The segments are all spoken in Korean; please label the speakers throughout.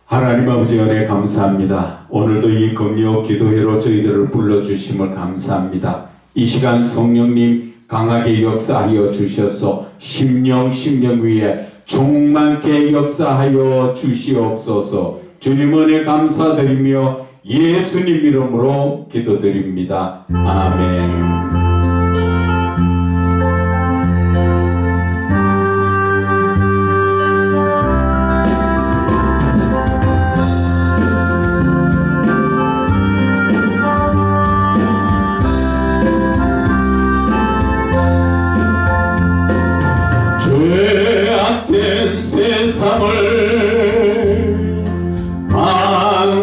Speaker 1: 하나님 아버지 은혜 감사합니다. 오늘도 이 금요 기도회로 저희들을 불러주심을 감사합니다. 이 시간 성령님 강하게 역사하여 주셔서 심령 위에 충만케 역사하여 주시옵소서. 주님 은혜 감사드리며 예수님 이름으로 기도드립니다. 아멘. 죄악된 세상을 방황하다가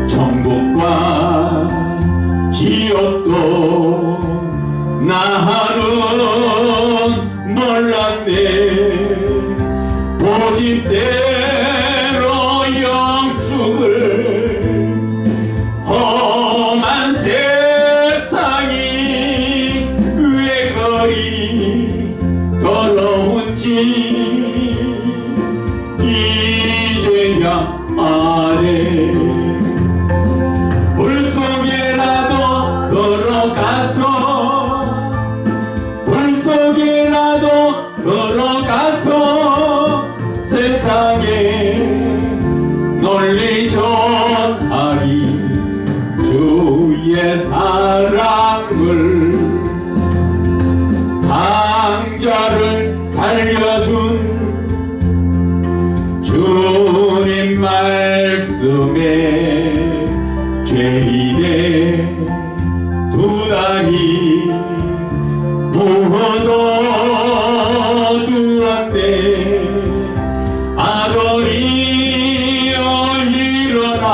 Speaker 1: 천국과 지옥도 나는 몰랐네. 고집대로 영축을 험한 세상이 왜 그리 더러운지 이제야 아네. 물속에라도 걸어가서 세상에 널리 전하리 주의 사랑을. 강자를 살려준 주님 말씀에 죄인의 두 다리 묻어두었네. 아들이여 일어나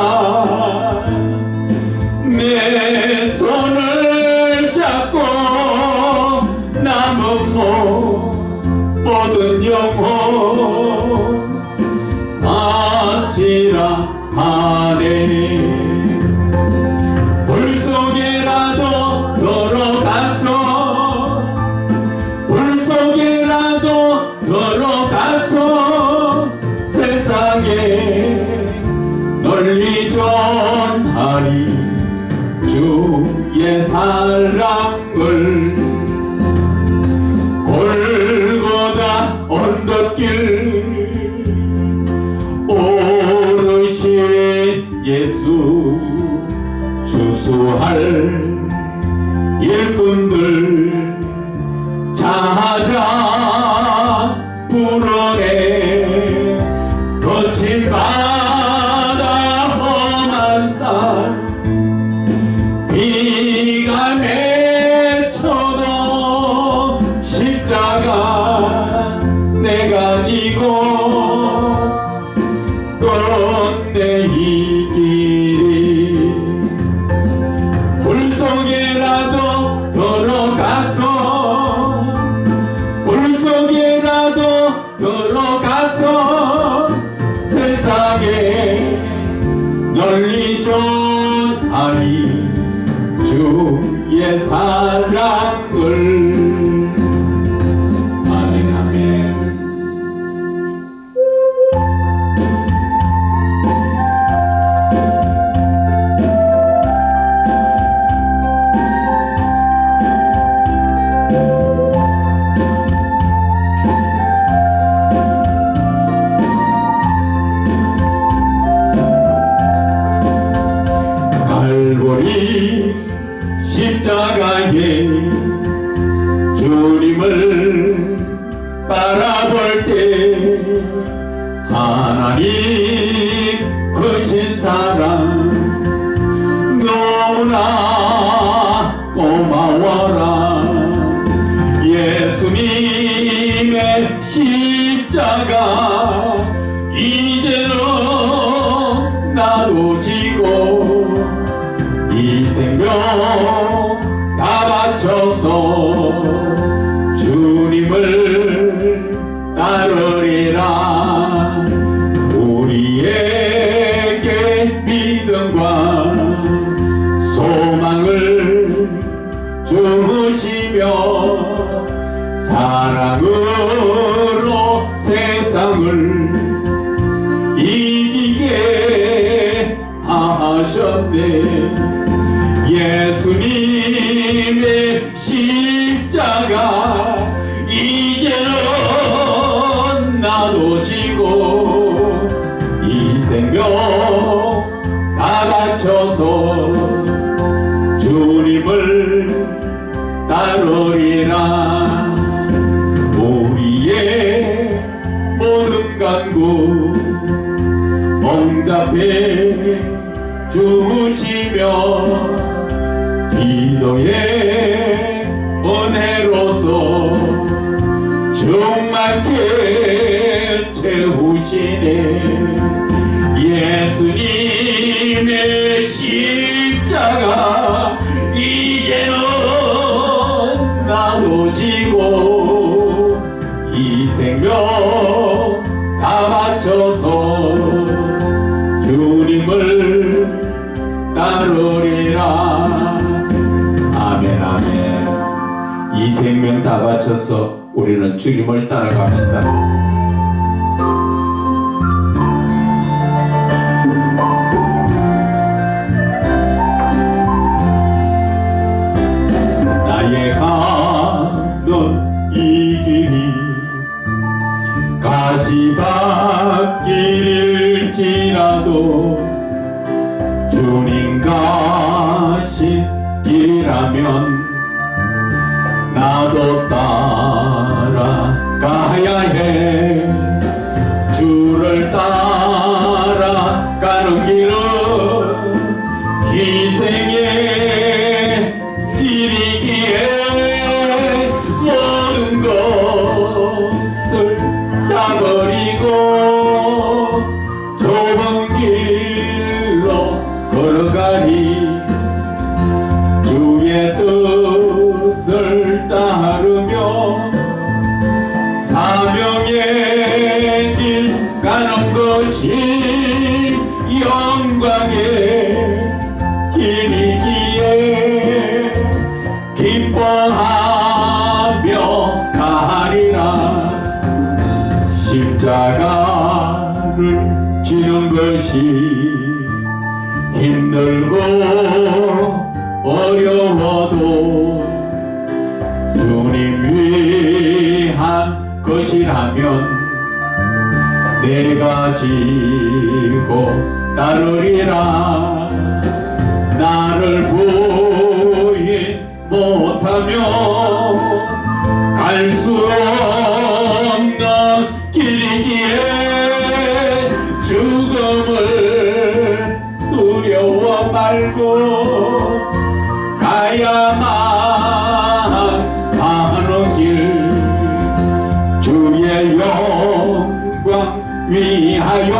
Speaker 1: 내 손을 잡고 남은 모든 영혼 바치라 하네. 물속에라도 걸어가서 세상에 널리 전하리 주의 사랑을. 골고다 언덕길 오르신 예수 주수할 일꾼들 찾아 불어내. 거친 바다 험한 산 비가 맺혀도 십자가 내가 지고 건네 이 길이. 물속에라도 걸어가서 세상에 널리 전하리 주의 사랑을. 아멘 아멘. 십자가에 주님을 바라볼 때 하나님 크신 사랑 너무나 고마워라. 예수님의 십자가 이제는 나도 지고 이 생명 다 바쳐서 주님을 따르리라. 우리에게 믿음과 소망을 주시며 사랑으로 세상 세상을 이기게 하셨네. 예수님의 십자가 이제는 나도 지고 이 생명 다 바쳐서 주님을 따르리라. 우리의 모든 간구 응답해 주시며 기도의 은혜로서 충만케 채우시네. 예수님의 십자가 이제는 나도 지고 이 생명 다 바쳐서 주님을 따르리라. 아멘 아멘. 이 생명 다 바쳐서 우리는 주님을 따라갑시다. 나의 가는 이 길이 가시밭길일지라도 주님 가신 길이라면 나도 따라가야 해. 주를 따라가는 길은 희생의 길이기에 모든 것을 다 버리고 좁은 길로 걸어가니 주의 뜻을 따르며 사명의 길 가는 것이 영광의 길이기에 기뻐하며 가리라. 십자가를 지는 것이 힘들고 어려워도 주님 위한 것이라면 내가 지고 따르리라. 나를 부인 못하면 갈 수 없는 길이기에 죽음을 두려워 말고 가야만 하는 길. 주의 영광 위하여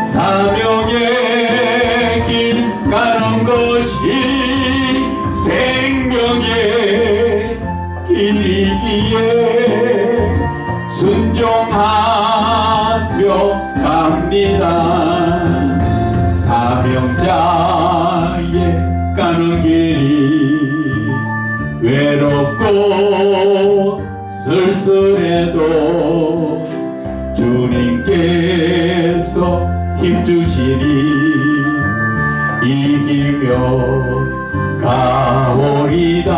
Speaker 1: 사명의 길 가는 것이 생명의 길이기에 순종하며 갑니다. 사명자의 가는 길이 외롭고 쓸쓸해도 주님께서 힘주시니 이기며 가오리다.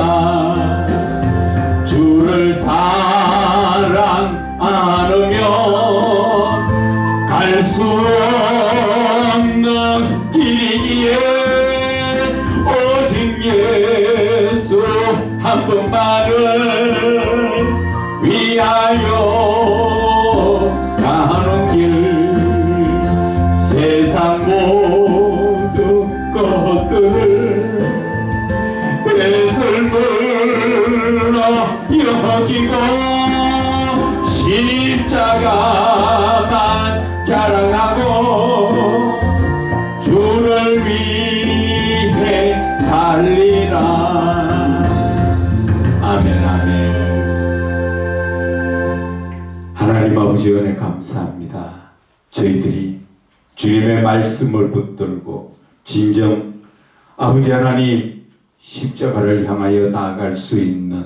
Speaker 1: 주를 사랑 않으면 갈 수 없는 길이기에 오직 예수 한 분만을 위하여 가는 길. 세상 모든 것들을 배설물로 여기고 십자가만 자랑하고 주를 위해 살리라. 아멘 아멘. 하나님 아버지 은혜 감사합니다. 저희들이 주님의 말씀을 붙들고 진정 아버지 하나님 십자가를 향하여 나아갈 수 있는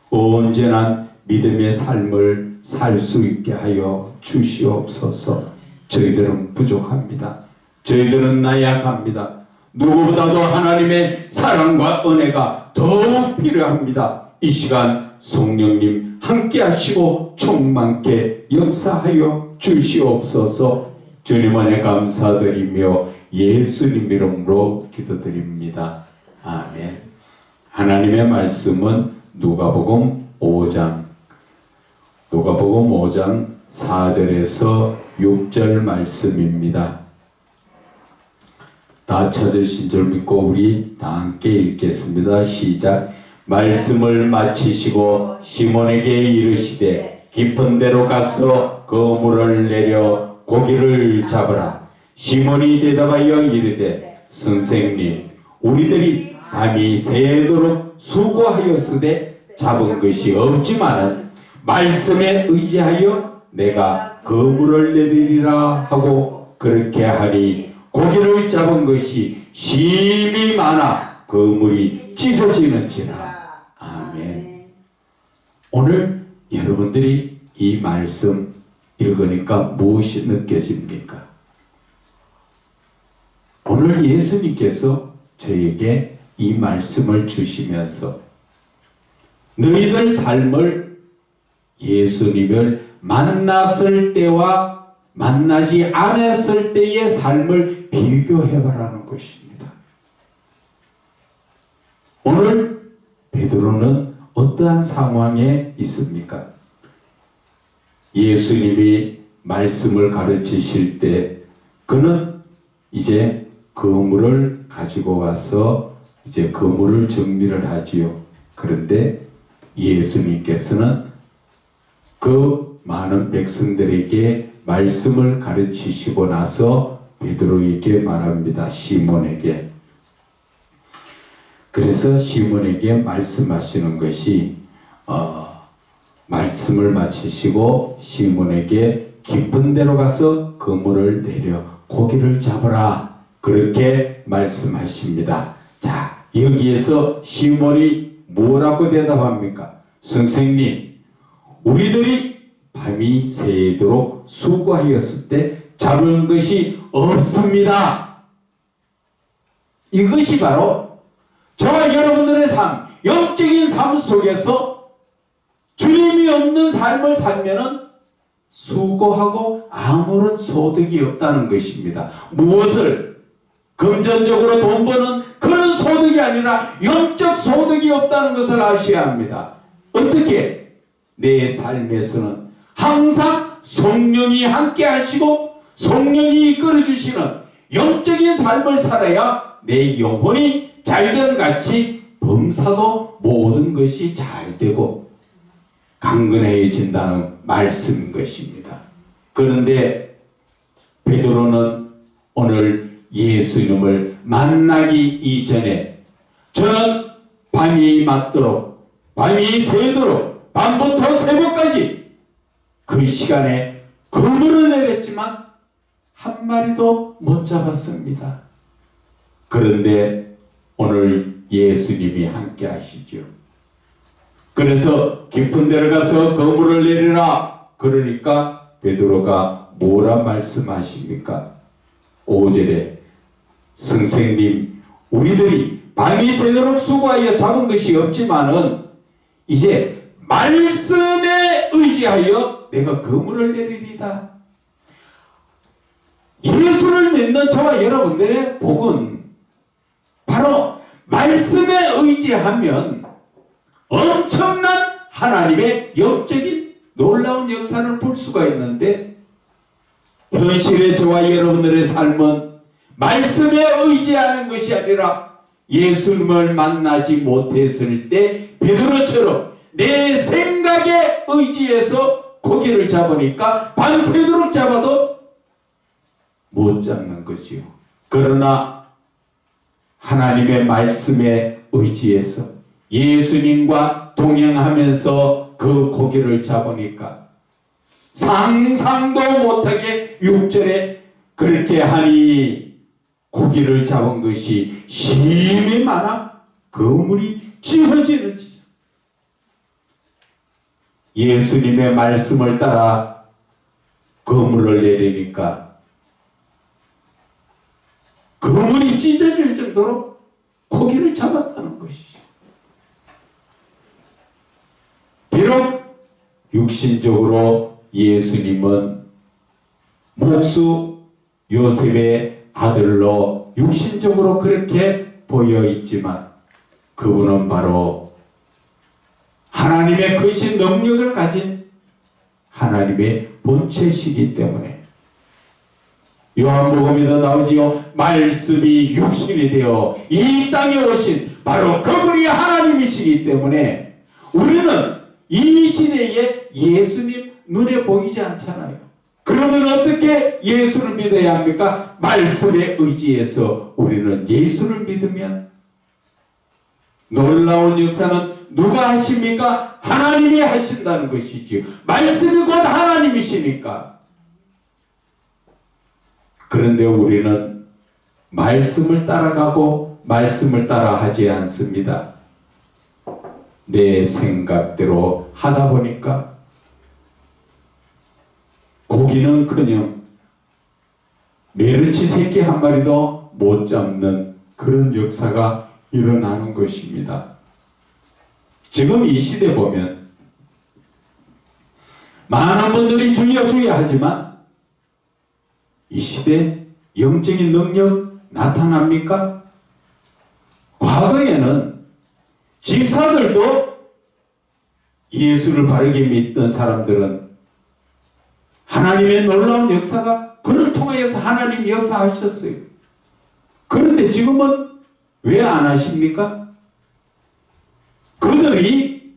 Speaker 1: 온전한 믿음의 삶을 살 수 있게 하여 주시옵소서. 저희들은 부족합니다. 저희들은 나약합니다. 누구보다도 하나님의 사랑과 은혜가 더욱 필요합니다. 이 시간 성령님 함께 하시고 충만케 역사하여 주시옵소서. 주님 안에 감사드리며 예수님 이름으로 기도드립니다. 아멘. 하나님의 말씀은 누가복음 5장 4절에서 6절 말씀입니다. 다 찾으신 줄 믿고 우리 다 함께 읽겠습니다. 시작. 말씀을 마치시고 시몬에게 이르시되 깊은 데로 가서 그물을 내려 고기를 잡으라. 시몬이 대답하여 이르되 선생님, 우리들이 밤이 새도록 수고하였으되 잡은 것이 없지만은 말씀에 의지하여 내가 그물을 내리리라 하고 그렇게 하니 고기를 잡은 것이 심히 많아 그물이 찢어지는지라. 아멘. 오늘 여러분들이 이 말씀 읽으니까 무엇이 느껴집니까? 오늘 예수님께서 저에게 이 말씀을 주시면서 너희들 삶을 예수님을 만났을 때와 만나지 않았을 때의 삶을 비교해보라는 것입니다. 오늘 베드로는 어떠한 상황에 있습니까? 예수님이 말씀을 가르치실 때 그는 이제 그물을 가지고 와서 이제 그물을 정리를 하지요. 그런데 예수님께서는 그 많은 백성들에게 말씀을 가르치시고 나서 베드로에게 말합니다. 시몬에게. 그래서 시몬에게 말씀하시는 것이 말씀을 마치시고 시몬에게 깊은 데로 가서 그물을 내려 고기를 잡으라. 그렇게 말씀하십니다. 자, 여기에서 시몬이 뭐라고 대답합니까? 선생님, 우리들이 밤이 새도록 수고하였을 때 잡은 것이 없습니다. 이것이 바로 저와 여러분들의 삶, 영적인 삶 속에서 주님이 없는 삶을 살면은 수고하고 아무런 소득이 없다는 것입니다. 무엇을? 금전적으로 돈 버는 그런 소득이 아니라 영적 소득이 없다는 것을 아셔야 합니다. 어떻게? 내 삶에서는 항상 성령이 함께 하시고 성령이 이끌어 주시는 영적인 삶을 살아야 내 영혼이 잘된 같이 범사도 모든 것이 잘 되고 강건해진다는 말씀인 것입니다. 그런데 베드로는 오늘 예수님을 만나기 이전에 저는 밤이 맞도록 밤이 새도록 밤부터 새벽까지 그 시간에 그물을 내렸지만 한 마리도 못 잡았습니다. 그런데 오늘 예수님이 함께 하시죠. 그래서 깊은 데를 가서 그물을 내리라. 그러니까 베드로가 뭐라 말씀하십니까? 5절에 선생님, 우리들이 밤이 새도록 수고하여 잡은 것이 없지만은 이제 말씀에 의지하여 내가 그물을 내리리다. 예수를 믿는 저와 여러분들의 복은 바로 말씀에 의지하면 엄청난 하나님의 영적인 놀라운 역사를 볼 수가 있는데, 현실의 저와 여러분들의 삶은 말씀에 의지하는 것이 아니라 예수님을 만나지 못했을 때 베드로처럼 내 생각에 의지해서 고기를 잡으니까 밤새도록 잡아도 못 잡는 거지요. 그러나 하나님의 말씀에 의지해서 예수님과 동행하면서 그 고기를 잡으니까 상상도 못하게 6절에 그렇게 하니 고기를 잡은 것이 심히 많아 그물이 찢어지는지. 예수님의 말씀을 따라 그물을 내리니까 그물이 찢어질 정도로 고기를 잡았다는 것이죠. 비록 육신적으로 예수님은 목수 요셉의 아들로 육신적으로 그렇게 보여 있지만 그분은 바로 하나님의 크신 능력을 가진 하나님의 본체시기 때문에 요한복음에도 나오지요. 말씀이 육신이 되어 이 땅에 오신 바로 그분이 하나님이시기 때문에 우리는 이 시대에 예수님 눈에 보이지 않잖아요. 그러면 어떻게 예수를 믿어야 합니까? 말씀에 의지해서 우리는 예수를 믿으면 놀라운 역사는 누가 하십니까? 하나님이 하신다는 것이지요. 말씀이 곧 하나님이시니까. 그런데 우리는 말씀을 따라가고 말씀을 따라 하지 않습니다. 내 생각대로 하다 보니까 고기는커녕 메르치 새끼 한 마리도 못 잡는 그런 역사가 일어나는 것입니다. 지금 이 시대 보면 많은 분들이 주여 주여 하지만 이 시대 영적인 능력 나타납니까? 과거에는 집사들도 예수를 바르게 믿던 사람들은 하나님의 놀라운 역사가 그를 통하여서 하나님이 역사하셨어요. 그런데 지금은 왜 안 하십니까? 그들이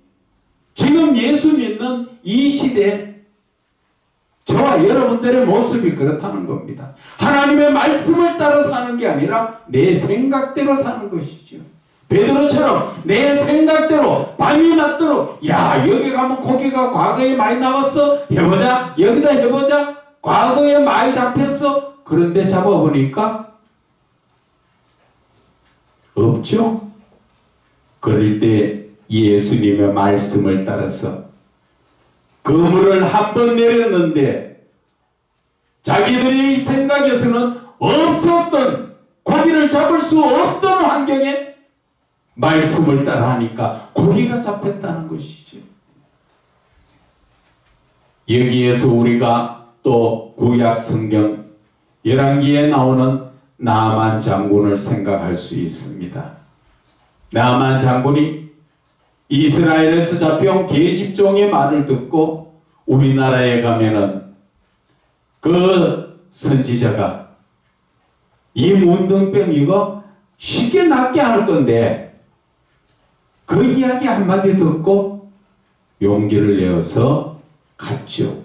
Speaker 1: 지금 예수 믿는 이 시대 저와 여러분들의 모습이 그렇다는 겁니다. 하나님의 말씀을 따라 사는 게 아니라 내 생각대로 사는 것이죠. 베드로처럼 내 생각대로 밤이 낮도록 야 여기 가면 고기가 과거에 많이 나왔어 해보자 여기다 해보자 과거에 많이 잡혔어 그런데 잡아보니까 없죠. 그럴 때 예수님의 말씀을 따라서 그물을 한 번 내렸는데 자기들의 생각에서는 없었던 고기를 잡을 수 없던 환경에 말씀을 따라 하니까 고기가 잡혔다는 것이죠. 여기에서 우리가 또 구약 성경 열왕기에 나오는 나만 장군을 생각할 수 있습니다. 나만 장군이 이스라엘에서 잡혀온 계집종의 말을 듣고 우리나라에 가면은 그 선지자가 이 문둥병 이거 쉽게 낫게 할 건데 그 이야기 한마디 듣고 용기를 내어서 갔죠.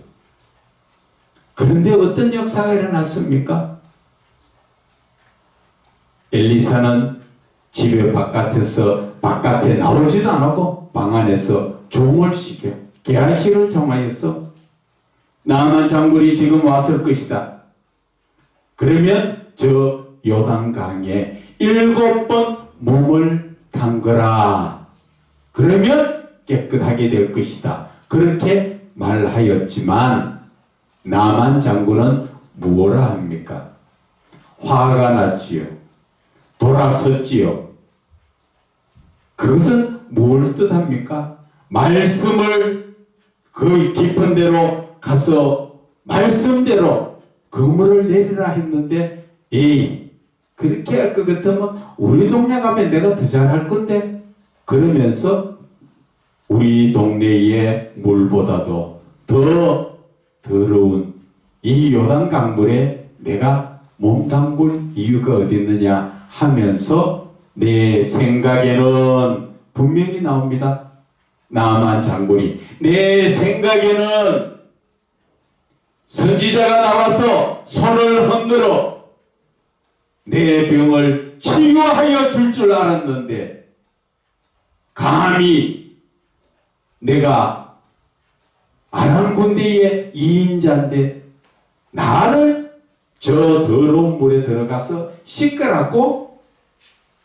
Speaker 1: 그런데 어떤 역사가 일어났습니까? 엘리사는 집에 바깥에 나오지도 않고 방 안에서 종을 시켜 게하시를 통하여서 나만 장군이 지금 왔을 것이다. 그러면 저 요단강에 7번 몸을 담그라. 그러면 깨끗하게 될 것이다. 그렇게 말하였지만 나만 장군은 무엇라 합니까? 화가 났지요. 돌아섰지요. 그것은 뭘 뜻합니까? 말씀을 그 깊은 데로 가서 말씀대로 그물을 내리라 했는데 에이 그렇게 할 것 같으면 우리 동네 가면 내가 더 잘할 건데 그러면서 우리 동네의 물보다도 더 더러운 이 요단 강물에 내가 몸 담글 이유가 어디 있느냐 하면서 내 생각에는 분명히 나옵니다. 나만 장군이 내 생각에는 선지자가 나와서 손을 흔들어 내 병을 치유하여 줄 줄 알았는데 감히 내가 아람 군대의 2인자인데 나를 저 더러운 물에 들어가서 씻으라고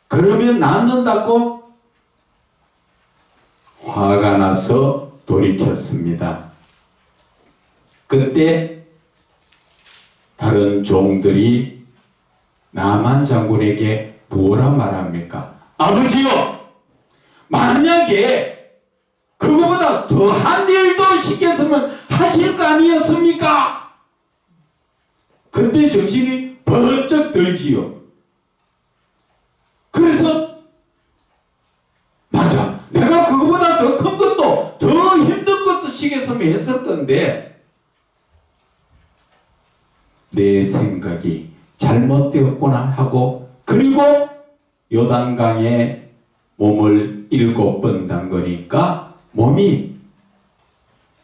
Speaker 1: 그러면 낫는다고 화가 나서 돌이켰습니다. 그때 다른 종들이 나만 장군에게 뭐라 말합니까? 아버지요, 만약에 그거보다 더한 일도 시켰으면 하실 거 아니었습니까? 그때 정신이 번쩍 들지요. 그래서 맞아, 내가 그거보다 더 큰 것도 더 힘든 것도 시켰으면 했을 건데 내 생각이 잘못되었구나 하고, 그리고 요단강에 몸을 7번 담그니까 몸이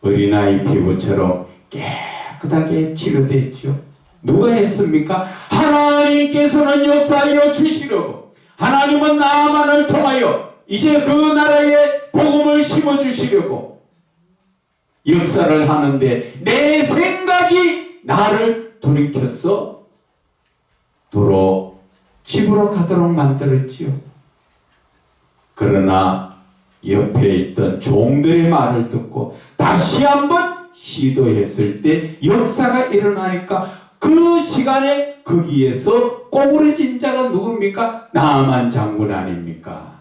Speaker 1: 어린아이 피부처럼 깨끗하게 치료됐죠. 누가 했습니까? 하나님께서는 역사하여 주시려고, 하나님은 나만을 통하여 이제 그 나라에 복음을 심어주시려고 역사를 하는데 내 생각이 나를 돌이켜서 도로 집으로 가도록 만들었지요. 그러나 옆에 있던 종들의 말을 듣고 다시 한번 시도했을 때 역사가 일어나니까 그 시간에 거기에서 꼬부러진 자가 누굽니까? 나만 장군 아닙니까?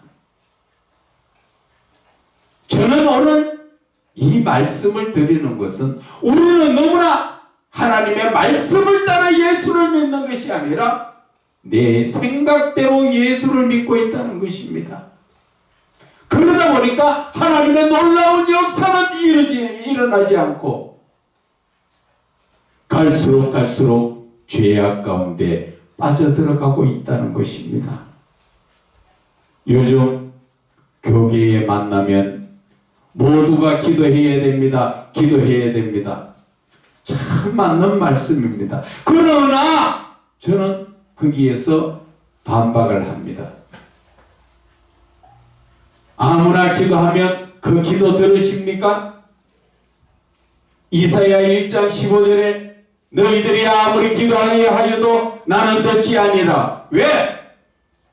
Speaker 1: 저는 오늘 이 말씀을 드리는 것은 우리는 너무나 하나님의 말씀을 따라 예수를 믿는 것이 아니라 내 생각대로 예수를 믿고 있다는 것입니다. 그러다 보니까 하나님의 놀라운 역사는 일어나지 않고 갈수록 죄악 가운데 빠져들어가고 있다는 것입니다. 요즘 교회에 만나면 모두가 기도해야 됩니다. 기도해야 됩니다. 참 맞는 말씀입니다. 그러나 저는 거기에서 반박을 합니다. 아무나 기도하면 그 기도 들으십니까? 이사야 1장 15절에 너희들이 아무리 기도하여도 나는 듣지 아니라. 왜?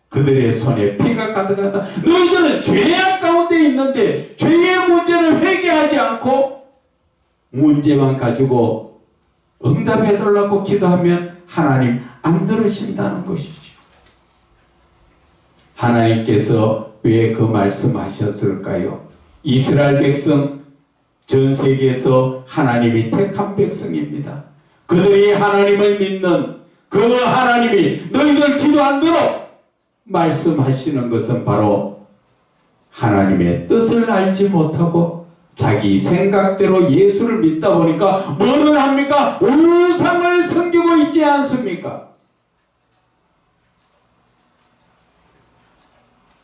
Speaker 1: 그들의 손에 피가 가득하다. 너희들은 죄악 가운데 있는데 죄의 문제를 회개하지 않고 문제만 가지고 응답해달라고 기도하면 하나님 안 들으신다는 것이죠. 하나님께서 왜 그 말씀하셨을까요? 이스라엘 백성, 전 세계에서 하나님이 택한 백성입니다. 그들이 하나님을 믿는 그 하나님이 너희들 기도 안 들어 말씀하시는 것은 바로 하나님의 뜻을 알지 못하고 자기 생각대로 예수를 믿다 보니까 뭐를 합니까? 우상을 섬기고 있지 않습니까?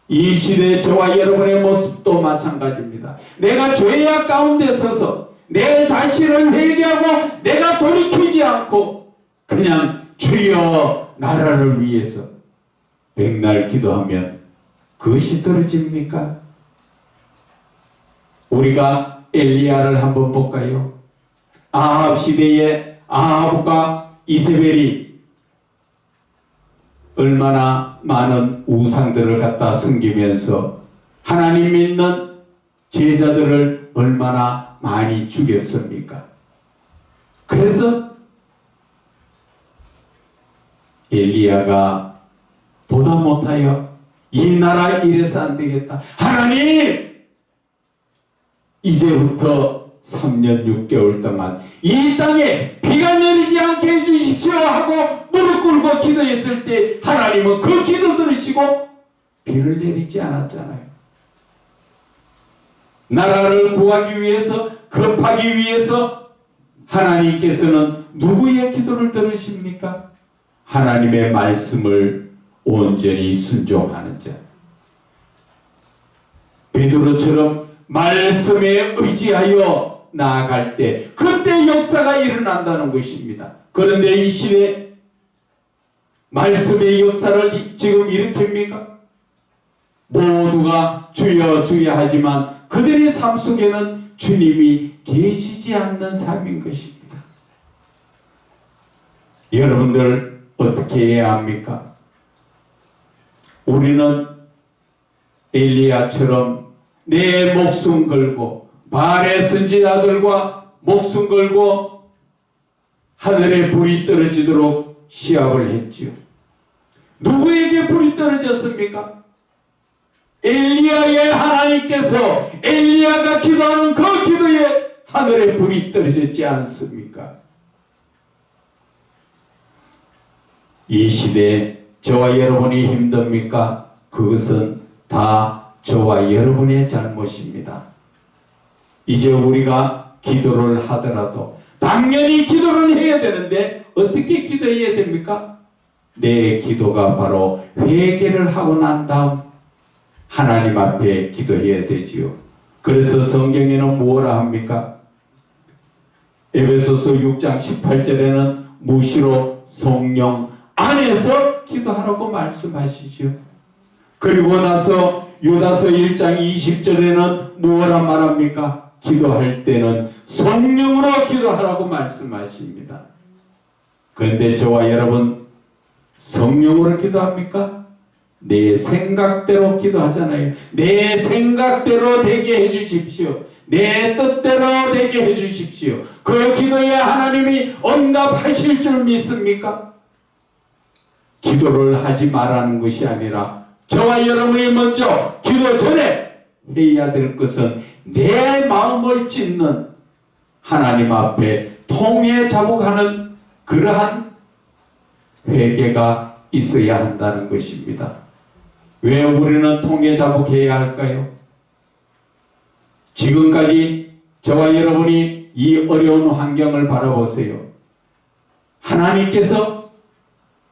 Speaker 1: 이 시대 저와 여러분의 모습도 마찬가지입니다. 내가 죄악 가운데 서서 내 자신을 회개하고 내가 돌이키지 않고 그냥 주여 나라를 위해서 백날 기도하면 그것이 떨어집니까? 우리가 엘리야를 한번 볼까요? 아합 시대에 아합과 이세벨이 얼마나 많은 우상들을 갖다 섬기면서 하나님 믿는 제자들을 얼마나 많이 죽였습니까? 그래서 엘리야가 보다 못하여 이 나라 이래서 안 되겠다. 하나님! 이제부터 3년 6개월 동안 이 땅에 비가 내리지 않게 해주십시오 하고 무릎 꿇고 기도했을 때 하나님은 그 기도 들으시고 비를 내리지 않았잖아요. 나라를 구하기 위해서, 급하기 위해서 하나님께서는 누구의 기도를 들으십니까? 하나님의 말씀을 온전히 순종하는 자. 베드로처럼 말씀에 의지하여 나아갈 때 그때 역사가 일어난다는 것입니다. 그런데 이 시대 말씀의 역사를 지금 일으킵니까? 모두가 주여 주여 하지만 그들의 삶 속에는 주님이 계시지 않는 삶인 것입니다. 여러분들 어떻게 해야 합니까? 우리는 엘리야처럼 내 목숨 걸고 바알의 선지자들과 목숨 걸고 하늘에 불이 떨어지도록 시합을 했지요. 누구에게 불이 떨어졌습니까? 엘리야의 하나님께서 엘리야가 기도하는 그 기도에 하늘에 불이 떨어졌지 않습니까? 이 시대에 저와 여러분이 힘듭니까? 그것은 다 저와 여러분의 잘못입니다. 이제 우리가 기도를 하더라도 당연히 기도를 해야 되는데 어떻게 기도해야 됩니까? 내 기도가 바로 회개를 하고 난 다음 하나님 앞에 기도해야 되지요. 그래서 성경에는 뭐라 합니까? 에베소서 6장 18절에는 무시로 성령 안에서 기도하라고 말씀하시죠. 그리고 나서 유다서 1장 20절에는 뭐라 말합니까? 기도할 때는 성령으로 기도하라고 말씀하십니다. 그런데 저와 여러분 성령으로 기도합니까? 내 생각대로 기도하잖아요. 내 생각대로 되게 해주십시오. 내 뜻대로 되게 해주십시오. 그 기도에 하나님이 응답하실 줄 믿습니까? 기도를 하지 말라는 것이 아니라 저와 여러분이 먼저 기도 전에 해야 될 것은 내 마음을 찢는 하나님 앞에 통해 자복하는 그러한 회개가 있어야 한다는 것입니다. 왜 우리는 통해 자복해야 할까요? 지금까지 저와 여러분이 이 어려운 환경을 바라보세요. 하나님께서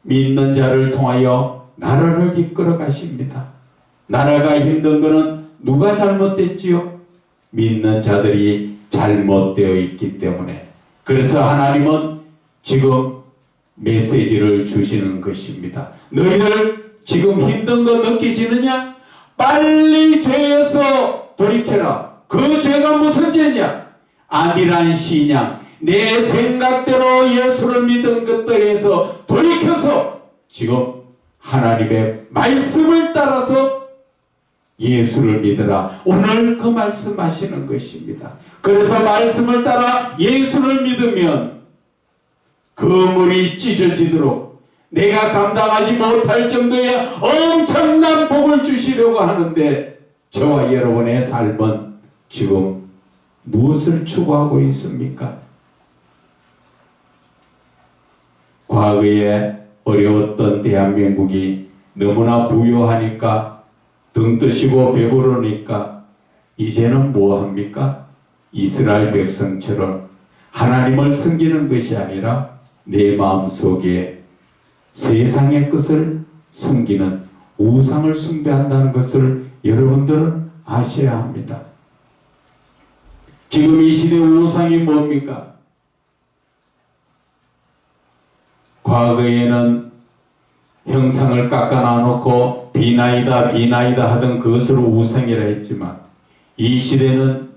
Speaker 1: 믿는 자를 통하여 나라를 이끌어 가십니다. 나라가 힘든 것은 누가 잘못됐지요? 믿는 자들이 잘못되어 있기 때문에. 그래서 하나님은 지금 메시지를 주시는 것입니다. 너희들 지금 힘든 거 느껴지느냐? 빨리 죄에서 돌이켜라. 그 죄가 무슨 죄냐? 안일한 신앙, 내 생각대로 예수를 믿은 것들에서 돌이켜서 지금 하나님의 말씀을 따라서 예수를 믿으라. 오늘 그 말씀하시는 것입니다. 그래서 말씀을 따라 예수를 믿으면 그 물이 찢어지도록 내가 감당하지 못할 정도의 엄청난 복을 주시려고 하는데 저와 여러분의 삶은 지금 무엇을 추구하고 있습니까? 과거에 어려웠던 대한민국이 너무나 부유하니까 등 뜨시고 배부르니까 이제는 뭐합니까? 이스라엘 백성처럼 하나님을 섬기는 것이 아니라 내 마음속에 세상의 것을 섬기는 우상을 숭배한다는 것을 여러분들은 아셔야 합니다. 지금 이 시대 우상이 뭡니까? 과거에는 형상을 깎아 놔놓고 비나이다 비나이다 하던 그것을 우상이라 했지만 이 시대는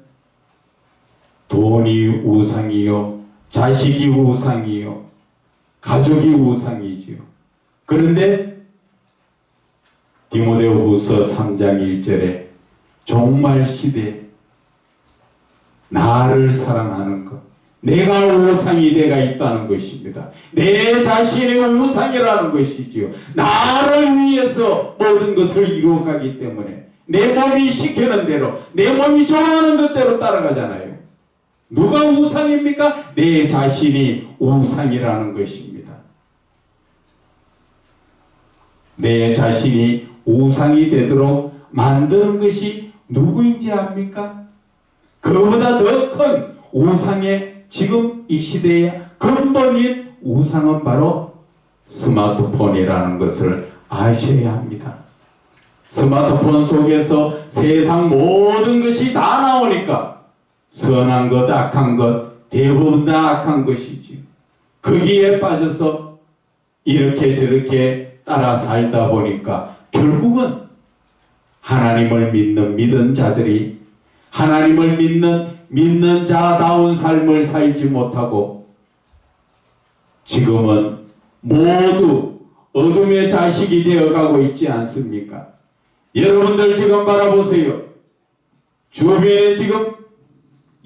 Speaker 1: 돈이 우상이요, 자식이 우상이요, 가족이 우상이지요. 그런데 디모데후서 3장 1절에 종말 시대 나를 사랑하는 것, 내가 우상이 내가 있다는 것입니다. 내 자신의 우상이라는 것이지요. 나를 위해서 모든 것을 이루어가기 때문에 내 몸이 시키는 대로, 내 몸이 좋아하는 것대로 따라가잖아요. 누가 우상입니까? 내 자신이 우상이라는 것입니다. 내 자신이 우상이 되도록 만드는 것이 누구인지 압니까? 그보다 더 큰 우상의 지금 이 시대의 근본인 우상은 바로 스마트폰이라는 것을 아셔야 합니다. 스마트폰 속에서 세상 모든 것이 다 나오니까 선한 것, 악한 것, 대부분 다 악한 것이지. 거기에 빠져서 이렇게 저렇게 따라 살다 보니까 결국은 하나님을 믿는 자들이 하나님을 믿는 자다운 삶을 살지 못하고 지금은 모두 어둠의 자식이 되어가고 있지 않습니까? 여러분들 지금 바라보세요. 주변에 지금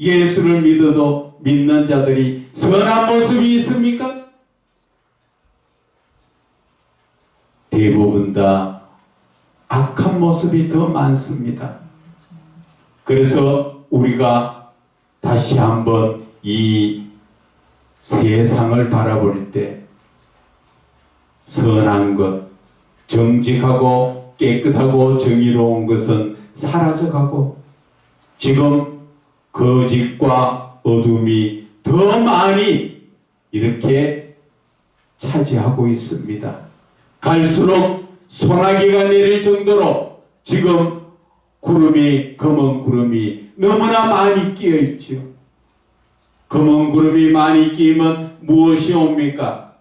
Speaker 1: 예수를 믿어도 믿는 자들이 선한 모습이 있습니까? 대부분 다 악한 모습이 더 많습니다. 그래서 우리가 다시 한번 이 세상을 바라볼 때 선한 것, 정직하고 깨끗하고 정의로운 것은 사라져가고 지금 거짓과 어둠이 더 많이 이렇게 차지하고 있습니다. 갈수록 소나기가 내릴 정도로 지금 구름이, 검은 구름이 너무나 많이 끼어 있죠. 검은 구름이 많이 끼면 무엇이 옵니까?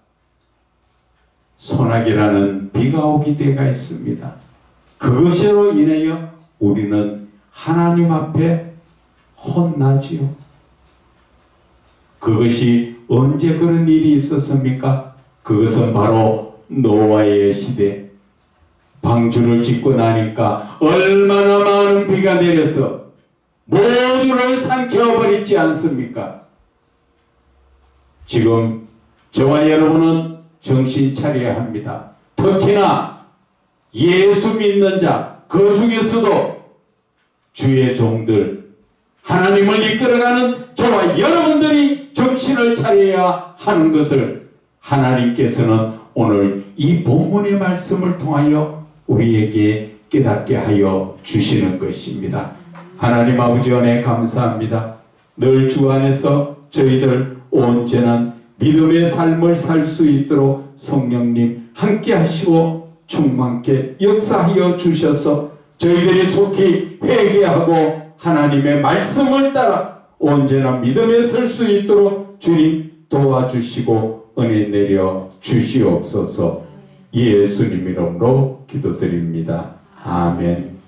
Speaker 1: 소나기라는 비가 오게 되가 있습니다. 그것으로 인하여 우리는 하나님 앞에 혼나지요. 그것이 언제 그런 일이 있었습니까? 그것은 바로 노아의 시대. 방주를 짓고 나니까 얼마나 많은 비가 내려서 모두를 삼켜버리지 않습니까? 지금 저와 여러분은 정신 차려야 합니다. 특히나 예수 믿는 자, 그 중에서도 주의 종들, 하나님을 이끌어가는 저와 여러분들이 정신을 차려야 하는 것을 하나님께서는 오늘 이 본문의 말씀을 통하여 우리에게 깨닫게 하여 주시는 것입니다. 하나님 아버지 은혜 감사합니다. 늘 주 안에서 저희들 온전한 믿음의 삶을 살 수 있도록 성령님 함께 하시고 충만케 역사하여 주셔서 저희들이 속히 회개하고 하나님의 말씀을 따라 온전한 믿음에 설 수 있도록 주님 도와주시고 은혜 내려 주시옵소서. 예수님 이름으로 기도드립니다. 아멘.